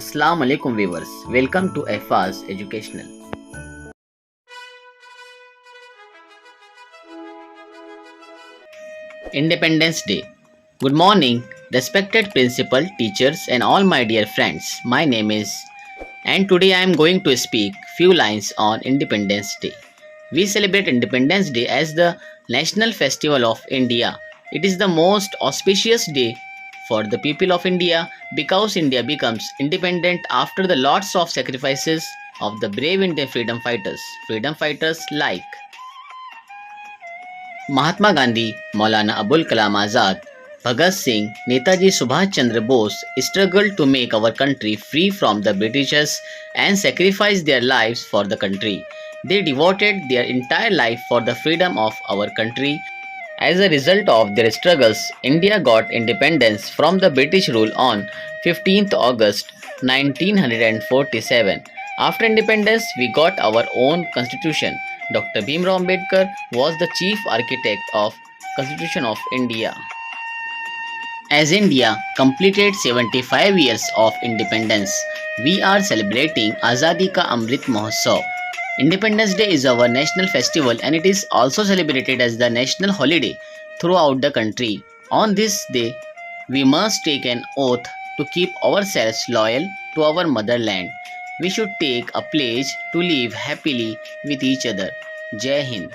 Assalamu alaikum viewers. Welcome to FA's Educational. Independence Day. Good morning, respected principal, teachers, and all my dear friends. My name is, and today I am going to speak few lines on Independence Day. We celebrate Independence Day as the national festival of India. It is the most auspicious day for the people of India because India becomes independent after the lots of sacrifices of the brave Indian freedom fighters. Freedom fighters like Mahatma Gandhi, Maulana Abul Kalam Azad, Bhagat Singh, Netaji Subhash Chandra Bose struggled to make our country free from the Britishers and sacrificed their lives for the country. They devoted their entire life for the freedom of our country. As a result of their struggles, India got independence from the British rule on 15th August 1947. After independence, we got our own constitution. Dr. Bhimrao Ambedkar was the chief architect of Constitution of India. As India completed 75 years of independence, we are celebrating Azadi Ka Amrit Mahotsav. Independence Day is our national festival and it is also celebrated as the national holiday throughout the country. On this day, we must take an oath to keep ourselves loyal to our motherland. We should take a pledge to live happily with each other. Jai Hind.